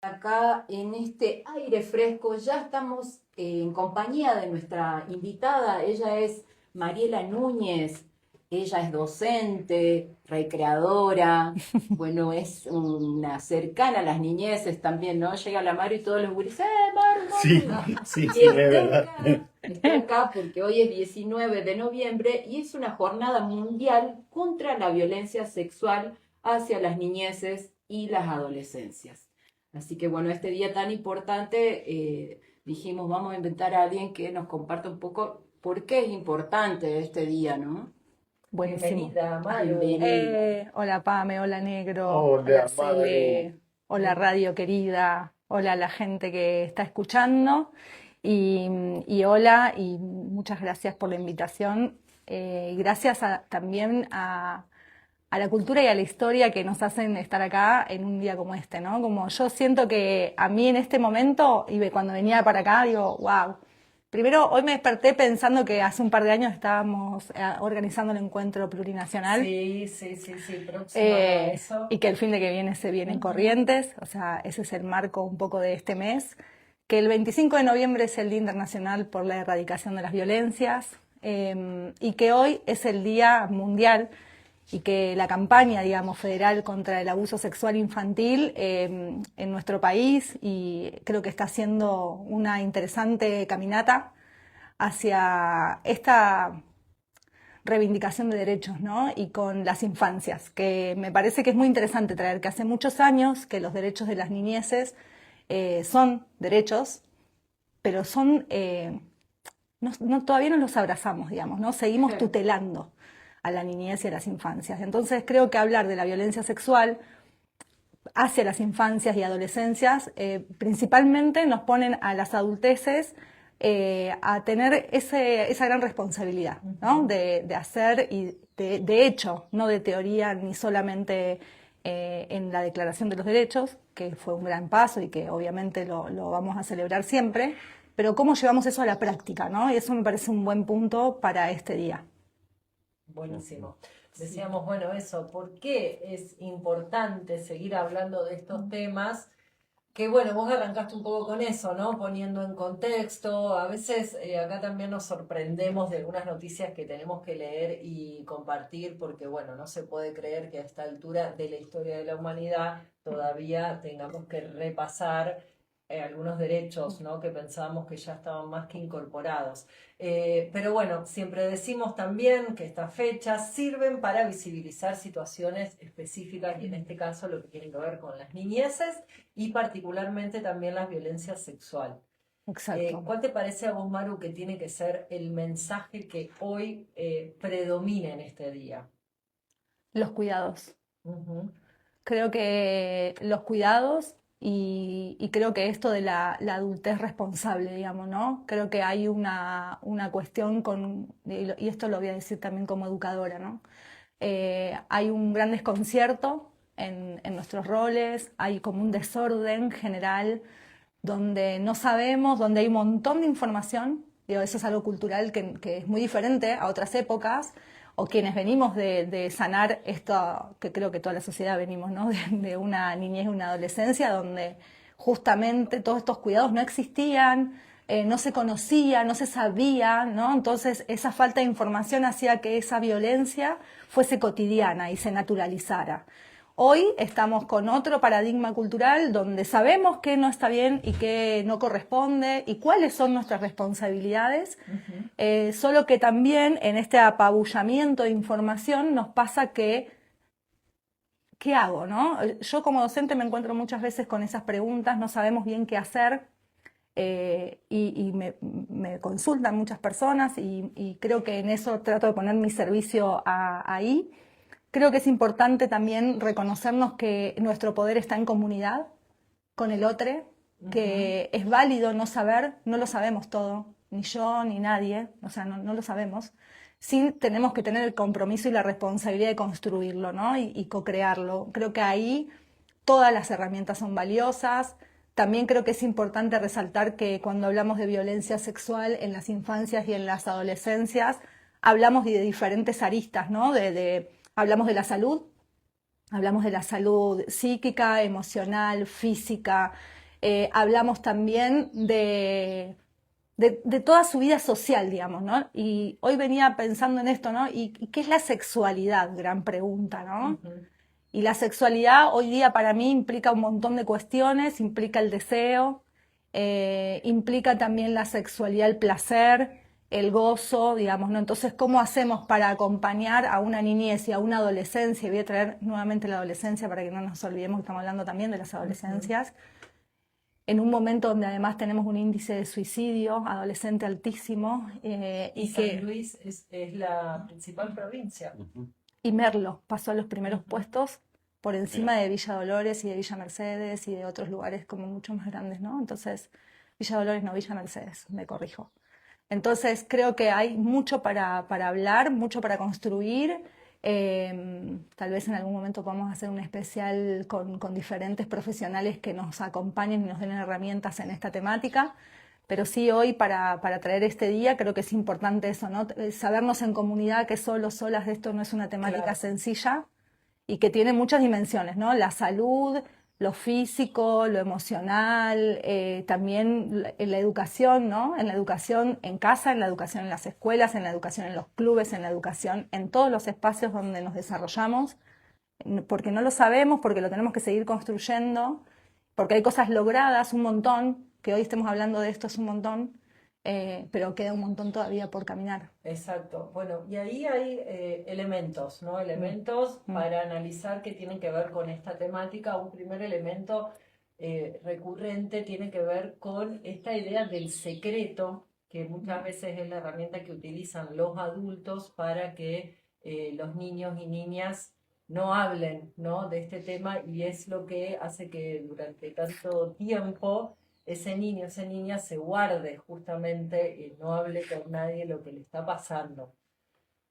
acá en este aire fresco. Ya estamos en compañía de nuestra invitada. Ella es Mariela Núñez. Ella es docente, recreadora. Bueno, es una cercana a las niñeces también, ¿no? Llega la Maru y todos los gurises, Maru, Sí, Maru. sí, Y sí, es verdad. está acá porque hoy es 19 de noviembre y es una jornada mundial contra la violencia sexual hacia las niñeces y las adolescencias. Así que bueno, este día tan importante, dijimos, vamos a inventar a alguien que nos comparta un poco por qué es importante este día, ¿no? Buenísimo. Bienvenida, Maru. Bienvenida. Hola Pame, hola Negro, hola Hola, Maru. Cele, hola Radio querida, hola a la gente que está escuchando y hola y muchas gracias por la invitación. Y gracias también a la cultura y a la historia que nos hacen estar acá en un día como este, ¿no? Como yo siento que a mí en este momento, y cuando venía para acá, digo, wow. Primero, hoy me desperté pensando que hace un par de años estábamos organizando el encuentro plurinacional. Sí, sí, sí, sí, próximo a eso. Y que el fin de que viene se vienen Corrientes, o sea, ese es el marco un poco de este mes, que el 25 de noviembre es el Día Internacional por la Erradicación de las Violencias, y que hoy es el Día Mundial y que la campaña, digamos, federal contra el abuso sexual infantil en nuestro país, y creo que está haciendo una interesante caminata hacia esta reivindicación de derechos, ¿no? Y con las infancias, que me parece que es muy interesante traer que hace muchos años que los derechos de las niñeces son derechos, pero son todavía no los abrazamos, digamos, ¿no? Seguimos Sí. tutelando a la niñez y a las infancias. Entonces creo que hablar de la violencia sexual hacia las infancias y adolescencias principalmente nos ponen a las adulteces a tener esa gran responsabilidad, ¿no? De hacer y de hecho, no de teoría ni solamente en la Declaración de los Derechos, que fue un gran paso y que obviamente lo vamos a celebrar siempre, pero cómo llevamos eso a la práctica, ¿no? Y eso me parece un buen punto para este día. Buenísimo. Decíamos, bueno, eso, ¿por qué es importante seguir hablando de estos temas? Que bueno, vos arrancaste un poco con eso, ¿no? Poniendo en contexto. A veces acá también nos sorprendemos de algunas noticias que tenemos que leer y compartir, porque bueno, no se puede creer que a esta altura de la historia de la humanidad todavía tengamos que repasar algunos derechos, ¿no? Que pensábamos que ya estaban más que incorporados. Pero bueno, siempre decimos también que estas fechas sirven para visibilizar situaciones específicas y en este caso lo que tiene que ver con las niñeces y particularmente también la violencia sexual. Exacto. ¿Cuál te parece a vos, Maru, que tiene que ser el mensaje que hoy predomina en este día? Los cuidados. Ujú. Creo que los cuidados y creo que esto de la adultez responsable, digamos, ¿no? Creo que hay una cuestión y esto lo voy a decir también como educadora, ¿no? Hay un gran desconcierto en nuestros roles, hay como un desorden general donde no sabemos, donde hay un montón de información, digo, eso es algo cultural que es muy diferente a otras épocas, o quienes venimos de sanar esto, que creo que toda la sociedad venimos, ¿no? De una niñez y una adolescencia, donde justamente todos estos cuidados no existían, no se conocía, no se sabía, ¿no? Entonces esa falta de información hacía que esa violencia fuese cotidiana y se naturalizara. Hoy estamos con otro paradigma cultural donde sabemos qué no está bien y qué no corresponde y cuáles son nuestras responsabilidades, solo que también en este apabullamiento de información nos pasa que, ¿qué hago, no? Yo como docente me encuentro muchas veces con esas preguntas, no sabemos bien qué hacer, y me consultan muchas personas y creo que en eso trato de poner mi servicio ahí. Creo que es importante también reconocernos que nuestro poder está en comunidad con el otro, que es válido no saber, no lo sabemos todo, ni yo ni nadie, o sea, no lo sabemos. Sí tenemos que tener el compromiso y la responsabilidad de construirlo, ¿no? Y co-crearlo. Creo que ahí todas las herramientas son valiosas. También creo que es importante resaltar que cuando hablamos de violencia sexual en las infancias y en las adolescencias, hablamos de diferentes aristas, ¿no? Hablamos de la salud, Hablamos de la salud psíquica, emocional, física. Hablamos también de toda su vida social, digamos, ¿no? Y hoy venía pensando en esto, ¿no? ¿Y qué es la sexualidad? Gran pregunta, ¿no? Y la sexualidad hoy día para mí implica un montón de cuestiones, implica el deseo, implica también la sexualidad, el placer, el gozo, digamos, ¿no? Entonces, ¿cómo hacemos para acompañar a una niñez y a una adolescencia? Y voy a traer nuevamente la adolescencia para que no nos olvidemos que estamos hablando también de las adolescencias. En un momento donde además tenemos un índice de suicidio adolescente altísimo. Y San Luis es la principal provincia. Y Merlo pasó a los primeros puestos por encima de Villa Dolores y de Villa Mercedes y de otros lugares como mucho más grandes, ¿no? Entonces, Villa Dolores no, Villa Mercedes, me corrijo. Entonces, creo que hay mucho para hablar, mucho para construir. Tal vez en algún momento podamos hacer un especial con diferentes profesionales que nos acompañen y nos den herramientas en esta temática. Pero sí, hoy para traer este día creo que es importante eso, ¿no? Sabernos en comunidad que solos, solas de esto no es una temática sencilla y que tiene muchas dimensiones, ¿no? La salud, lo físico, lo emocional, también la educación, ¿no? En la educación en casa, en la educación en las escuelas, en la educación en los clubes, en la educación en todos los espacios donde nos desarrollamos, porque no lo sabemos, porque lo tenemos que seguir construyendo, porque hay cosas logradas, un montón, que hoy estemos hablando de esto es un montón, pero queda un montón todavía por caminar. Exacto. Bueno, y ahí hay elementos, ¿no? Elementos para analizar que tienen que ver con esta temática. Un primer elemento recurrente tiene que ver con esta idea del secreto, que muchas veces es la herramienta que utilizan los adultos para que los niños y niñas no hablen, ¿no? de este tema, y es lo que hace que durante tanto tiempo ese niño, esa niña se guarde justamente y no hable con nadie lo que le está pasando.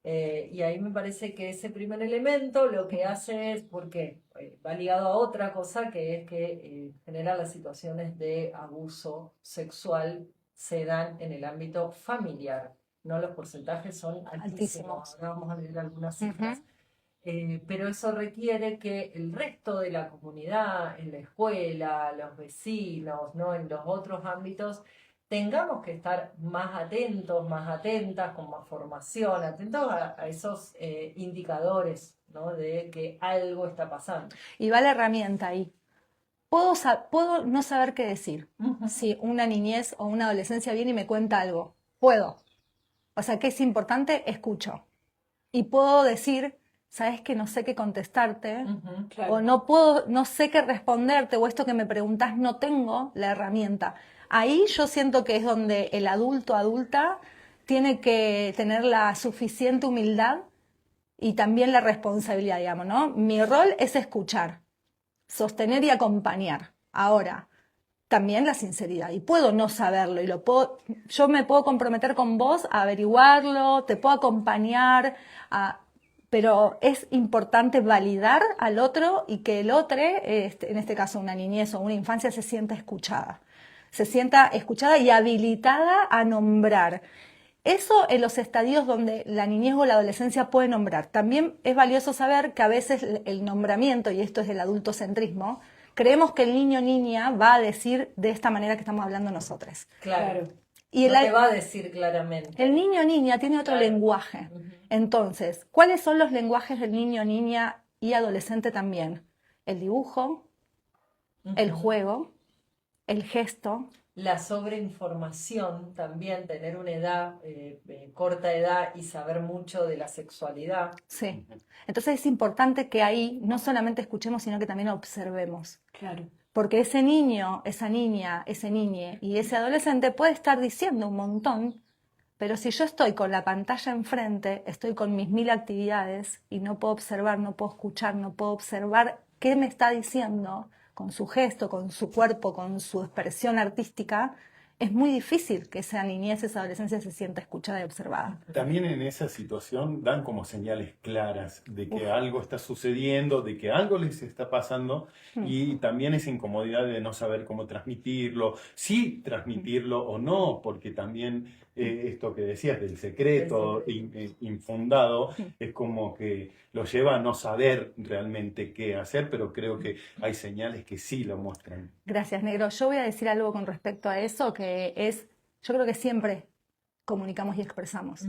Y ahí me parece que ese primer elemento lo que hace es, porque va ligado a otra cosa, que es que en general las situaciones de abuso sexual se dan en el ámbito familiar, ¿no? Los porcentajes son altísimos. Ahora vamos a leer algunas cifras. Pero eso requiere que el resto de la comunidad, en la escuela, los vecinos, ¿no? en los otros ámbitos, tengamos que estar más atentos, más atentas, con más formación, atentos a esos indicadores, ¿no? de que algo está pasando. Y va la herramienta ahí. Puedo no saber qué decir. Si una niñez o una adolescencia viene y me cuenta algo, puedo. O sea, que es importante, escucho. Y puedo decir, sabes que no sé qué contestarte, Claro. o no sé qué responderte, o esto que me preguntas, no tengo la herramienta. Ahí yo siento que es donde el adulto, adulta, tiene que tener la suficiente humildad y también la responsabilidad, digamos, ¿no? Mi rol es escuchar, sostener y acompañar. Ahora, también la sinceridad. Y puedo no saberlo y yo me puedo comprometer con vos a averiguarlo, te puedo acompañar, pero es importante validar al otro y que el otro, en este caso una niñez o una infancia, se sienta escuchada. Se sienta escuchada y habilitada a nombrar. Eso en los estadios donde la niñez o la adolescencia puede nombrar. También es valioso saber que a veces el nombramiento, y esto es del adultocentrismo, creemos que el niño o niña va a decir de esta manera que estamos hablando nosotros. Claro. Y no te va a decir claramente. El niño o niña tiene otro lenguaje. Entonces, ¿cuáles son los lenguajes del niño o niña y adolescente también? El dibujo, el juego, el gesto. La sobreinformación también, tener una edad, corta edad y saber mucho de la sexualidad. Sí. Entonces es importante que ahí no solamente escuchemos, sino que también observemos. Claro. Porque ese niño, esa niña, ese niñe y ese adolescente puede estar diciendo un montón, pero si yo estoy con la pantalla enfrente, estoy con mis 1000 actividades y no puedo observar, no puedo escuchar, no puedo observar qué me está diciendo con su gesto, con su cuerpo, con su expresión artística, es muy difícil que esa niñez, esa adolescencia se sienta escuchada y observada. También en esa situación dan como señales claras de que Uf. algo está sucediendo, de que algo les está pasando y también esa incomodidad de no saber cómo transmitirlo, sí transmitirlo o no, porque también esto que decías del secreto infundado es como que lo lleva a no saber realmente qué hacer, pero creo que hay señales que sí lo muestran. Gracias, Negro. Yo voy a decir algo con respecto a eso, que es, yo creo que siempre comunicamos y expresamos.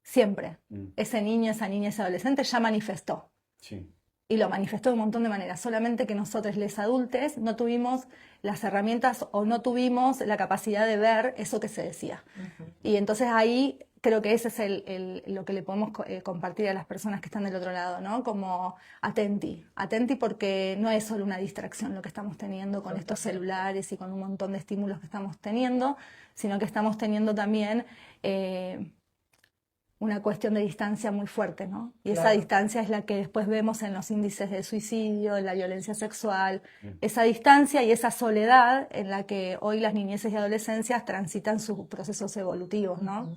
Siempre. Ese niño, esa niña, ese adolescente ya manifestó. Sí. Y lo manifestó de un montón de maneras, solamente que nosotros, les adultos, no tuvimos las herramientas o no tuvimos la capacidad de ver eso que se decía. Y entonces ahí creo que ese es lo que le podemos compartir a las personas que están del otro lado, ¿no? Como atenti porque no es solo una distracción lo que estamos teniendo con estos celulares y con un montón de estímulos que estamos teniendo, sino que estamos teniendo también una cuestión de distancia muy fuerte, ¿no? Y esa distancia es la que después vemos en los índices de suicidio, en la violencia sexual, esa distancia y esa soledad en la que hoy las niñeces y adolescencias transitan sus procesos evolutivos, ¿no?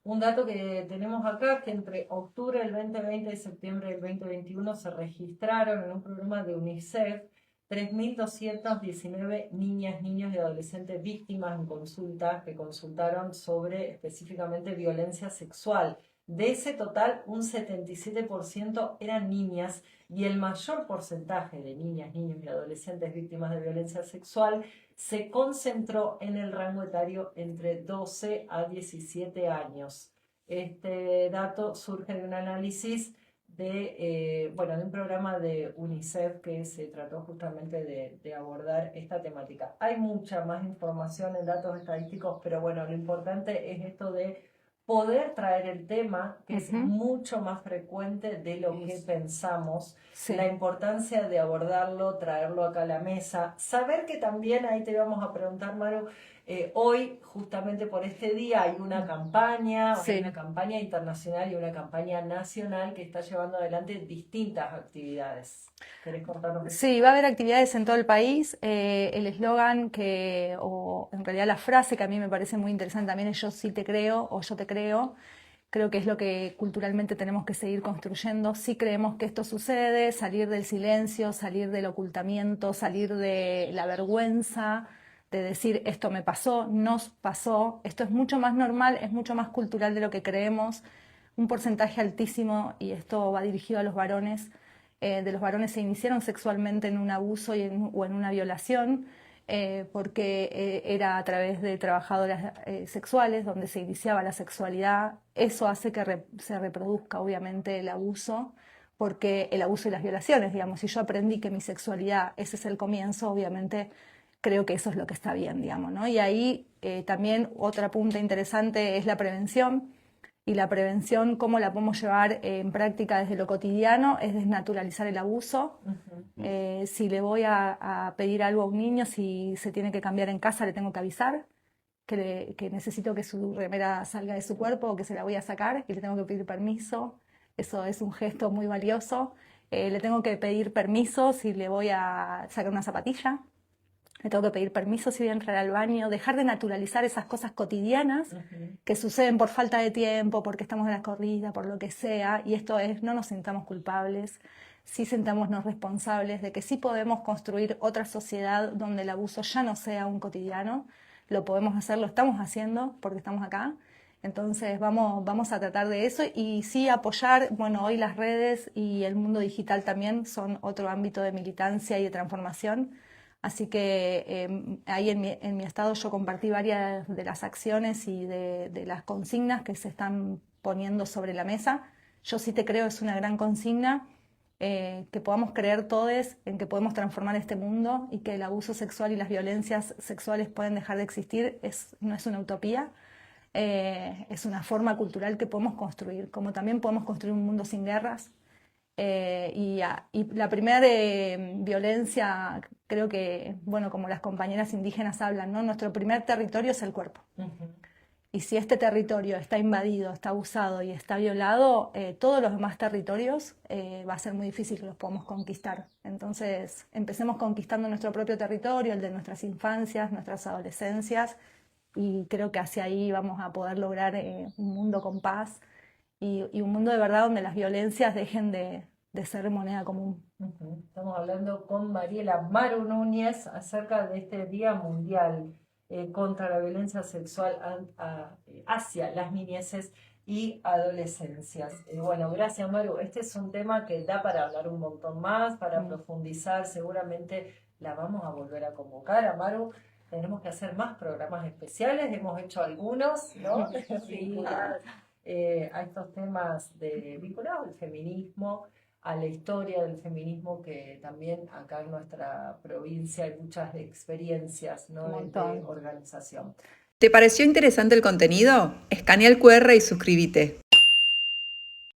Un dato que tenemos acá es que entre octubre del 2020 y septiembre del 2021 se registraron en un programa de UNICEF 3.219 niñas, niños y adolescentes víctimas en consulta que consultaron sobre específicamente violencia sexual. De ese total, un 77% eran niñas y el mayor porcentaje de niñas, niños y adolescentes víctimas de violencia sexual se concentró en el rango etario entre 12 a 17 años. Este dato surge de un análisis de un programa de UNICEF que se trató justamente de abordar esta temática. Hay mucha más información en datos estadísticos, pero bueno, lo importante es esto de poder traer el tema, que es mucho más frecuente de lo que pensamos, la importancia de abordarlo, traerlo acá a la mesa, saber que también, ahí te vamos a preguntar, Maru, hoy, justamente por este día, hay una campaña, hay una campaña internacional y una campaña nacional que está llevando adelante distintas actividades. ¿Querés contarnos? Sí, va a haber actividades en todo el país. El eslogan o en realidad la frase que a mí me parece muy interesante también es "yo sí te creo" o "yo te creo". Creo que es lo que culturalmente tenemos que seguir construyendo. Sí creemos que esto sucede, salir del silencio, salir del ocultamiento, salir de la vergüenza, de decir esto me pasó, nos pasó. Esto es mucho más normal, es mucho más cultural de lo que creemos. Un porcentaje altísimo, y esto va dirigido a los varones, de los varones se iniciaron sexualmente en un abuso o en una violación, porque era a través de trabajadoras sexuales donde se iniciaba la sexualidad. Eso hace que se reproduzca obviamente el abuso, porque el abuso y las violaciones, digamos, si yo aprendí que mi sexualidad, ese es el comienzo, obviamente creo que eso es lo que está bien, digamos, ¿no? Y ahí también otra punta interesante es la prevención. Y la prevención, ¿cómo la podemos llevar en práctica desde lo cotidiano? Es desnaturalizar el abuso. Si le voy a pedir algo a un niño, si se tiene que cambiar en casa, le tengo que avisar que necesito que su remera salga de su cuerpo o que se la voy a sacar y le tengo que pedir permiso. Eso es un gesto muy valioso. Le tengo que pedir permiso si le voy a sacar una zapatilla. Le tengo que pedir permiso si voy a entrar al baño, dejar de naturalizar esas cosas cotidianas que suceden por falta de tiempo, porque estamos en la corrida, por lo que sea, y esto es, no nos sintamos culpables, sí sentámonos responsables de que sí podemos construir otra sociedad donde el abuso ya no sea un cotidiano, lo podemos hacer, lo estamos haciendo porque estamos acá. Entonces vamos a tratar de eso y sí apoyar, bueno, hoy las redes y el mundo digital también son otro ámbito de militancia y de transformación. Así que ahí en mi estado yo compartí varias de las acciones y de las consignas que se están poniendo sobre la mesa. Yo sí te creo, es una gran consigna, que podamos creer todos en que podemos transformar este mundo y que el abuso sexual y las violencias sexuales pueden dejar de existir. No es una utopía, es una forma cultural que podemos construir, como también podemos construir un mundo sin guerras. Y la primera violencia, creo que, bueno, como las compañeras indígenas hablan, ¿no? Nuestro primer territorio es el cuerpo. Y si este territorio está invadido, está abusado y está violado, todos los demás territorios va a ser muy difícil que los podamos conquistar. Entonces, empecemos conquistando nuestro propio territorio, el de nuestras infancias, nuestras adolescencias, y creo que hacia ahí vamos a poder lograr un mundo con paz y un mundo de verdad donde las violencias dejen de ser moneda común. Estamos hablando con Mariela Maru Núñez acerca de este Día Mundial contra la violencia sexual hacia las niñeces y adolescencias. Bueno, gracias Maru. Este es un tema que da para hablar un montón más, para profundizar. Seguramente la vamos a volver a convocar a Maru. Tenemos que hacer más programas especiales, hemos hecho algunos, ¿no? Vinculados a estos temas vinculados al feminismo, a la historia del feminismo, que también acá en nuestra provincia hay muchas experiencias, ¿no? de organización. ¿Te pareció interesante el contenido? Escanea el QR y suscríbete.